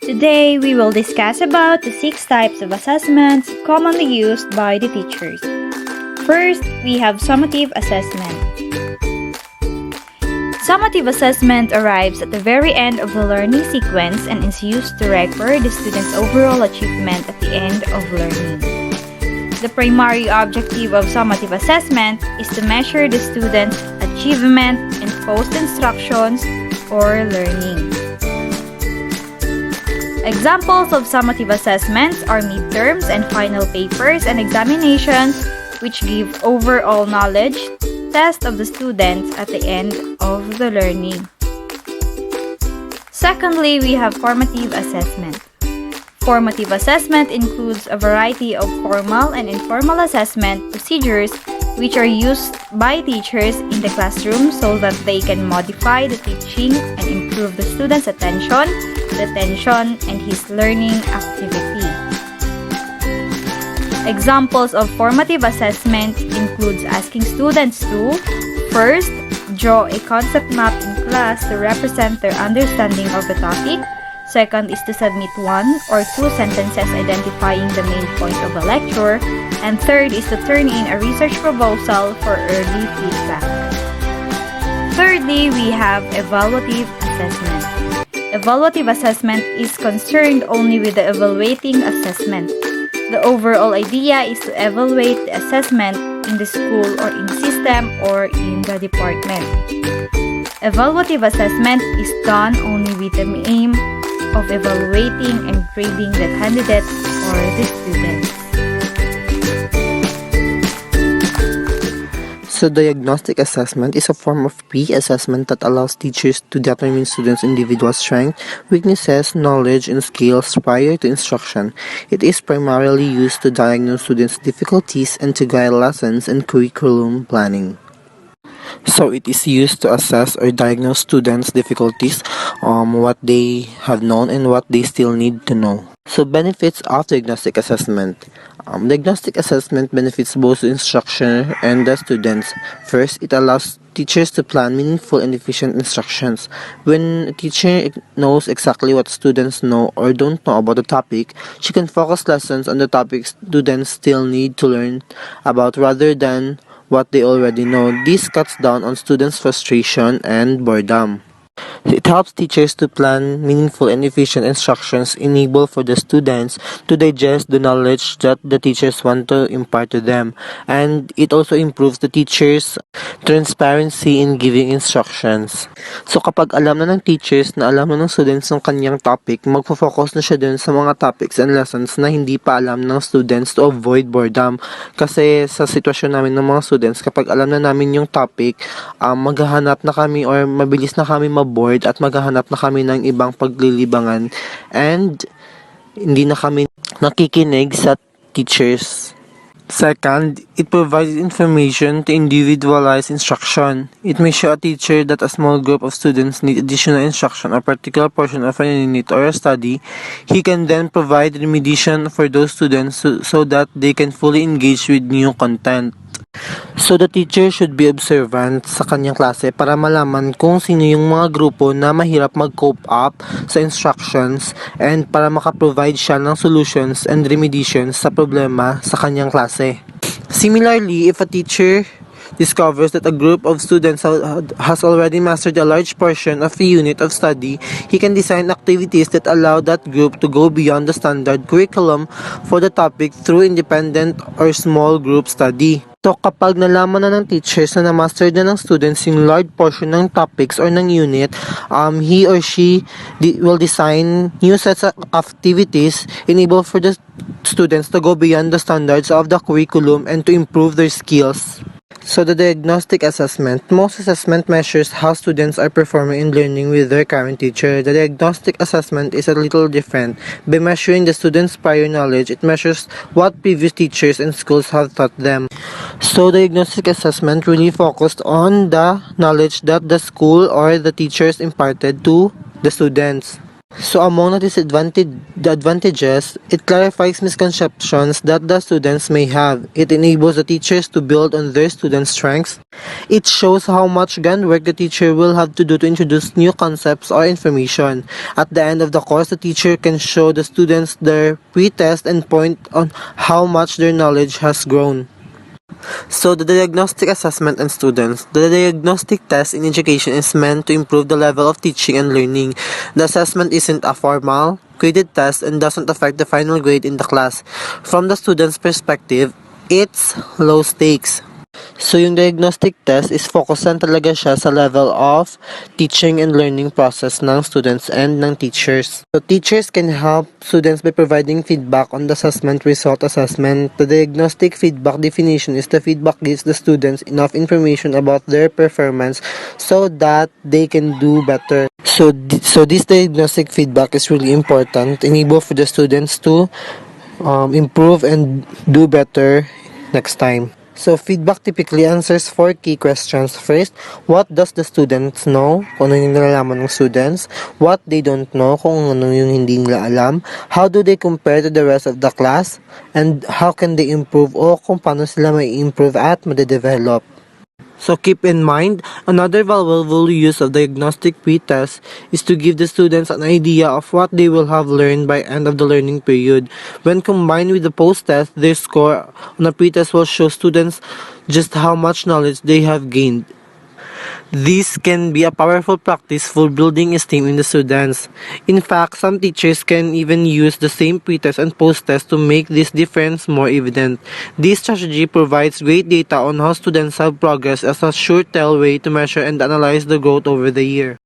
Today, we will discuss about the 6 types of assessments commonly used by the teachers. First, we have Summative Assessment. Summative assessment arrives at the very end of the learning sequence and is used to record the student's overall achievement at the end of learning. The primary objective of summative assessment is to measure the student's achievement in post-instructions or learning. Examples of summative assessments are midterms and final papers and examinations, which give overall knowledge test of the students at the end of the learning. Secondly, we have formative assessment. Formative assessment includes a variety of formal and informal assessment procedures which are used by teachers in the classroom so that they can modify the teaching and improve the student's attention, retention, and his learning activity. Examples of formative assessment includes asking students to, first, draw a concept map in class to represent their understanding of the topic. Second is to submit 1 or 2 sentences identifying the main point of a lecture. And third is to turn in a research proposal for early feedback. Thirdly, we have evaluative assessment. Evaluative assessment is concerned only with the evaluating assessment. The overall idea is to evaluate the assessment in the school or in system or in the department. Evaluative assessment is done only with the aim of evaluating and grading the candidate or the student. So, diagnostic assessment is a form of pre-assessment that allows teachers to determine students' individual strengths, weaknesses, knowledge, and skills prior to instruction. It is primarily used to diagnose students' difficulties and to guide lessons and curriculum planning. So, it is used to assess or diagnose students' difficulties, what they have known and what they still need to know. So, benefits of diagnostic assessment. Diagnostic assessment benefits both the instructor and the students. First, it allows teachers to plan meaningful and efficient instructions. When a teacher knows exactly what students know or don't know about the topic, she can focus lessons on the topics students still need to learn about rather than what they already know. This cuts down on students' frustration and boredom. It helps teachers to plan meaningful and efficient instructions, enable for the students to digest the knowledge that the teachers want to impart to them, and it also improves the teachers' transparency in giving instructions. So kapag alam na ng teachers na alam na ng students ng kanyang topic, magfo-focus na siya dun sa mga topics and lessons na hindi pa alam ng students to avoid boredom. Kasi sa sitwasyon namin ng mga students, kapag alam na namin yung topic, maghahanap na kami or mabilis na kami maboard at maghahanap na kami ng ibang paglilibangan and hindi na kami nakikinig sa teachers. Second, it provides information to individualize instruction. It may show a teacher that a small group of students need additional instruction or particular portion of a unit or a study. He can then provide remediation for those students so that they can fully engage with new content. So, the teacher should be observant sa kanyang klase para malaman kung sino yung mga grupo na mahirap mag-cope up sa instructions and para makaprovide siya ng solutions and remediations sa problema sa kanyang klase. Similarly, if a teacher discovers that a group of students has already mastered a large portion of a unit of study, he can design activities that allow that group to go beyond the standard curriculum for the topic through independent or small group study. So, kapag nalaman na ng teachers na na-master na ng students yung large portion ng topics or ng unit, he or she will design new sets of activities enable for the students to go beyond the standards of the curriculum and to improve their skills. So, the diagnostic assessment. Most assessment measures how students are performing in learning with their current teacher. The diagnostic assessment is a little different. By measuring the students' prior knowledge, it measures what previous teachers and schools have taught them. So, diagnostic assessment really focused on the knowledge that the school or the teachers imparted to the students. So among the advantages, it clarifies misconceptions that the students may have. It enables the teachers to build on their students' strengths. It shows how much groundwork the teacher will have to do to introduce new concepts or information. At the end of the course, the teacher can show the students their pre-test and point on how much their knowledge has grown. So the diagnostic assessment and students. The diagnostic test in education is meant to improve the level of teaching and learning. The assessment isn't a formal, graded test and doesn't affect the final grade in the class. From the student's perspective, it's low stakes. So yung diagnostic test is focusan talaga siya sa level of teaching and learning process ng students and ng teachers. So teachers can help students by providing feedback on the assessment result assessment. The diagnostic feedback definition is the feedback gives the students enough information about their performance so that they can do better. So this diagnostic feedback is really important, enable for the students to improve and do better next time. So, feedback typically answers 4 key questions. First, what does the students know? Kung ano yung nalalaman ng students. What they don't know? Kung ano yung hindi nila alam. How do they compare to the rest of the class? And how can they improve o kung paano sila may improve at madedevelop. So keep in mind, another valuable use of diagnostic pre-test is to give the students an idea of what they will have learned by end of the learning period. When combined with the post-test, their score on a pre-test will show students just how much knowledge they have gained. This can be a powerful practice for building esteem in the students. In fact, some teachers can even use the same pre-test and post-test to make this difference more evident. This strategy provides great data on how students have progressed as a sure tell way to measure and analyze the growth over the year.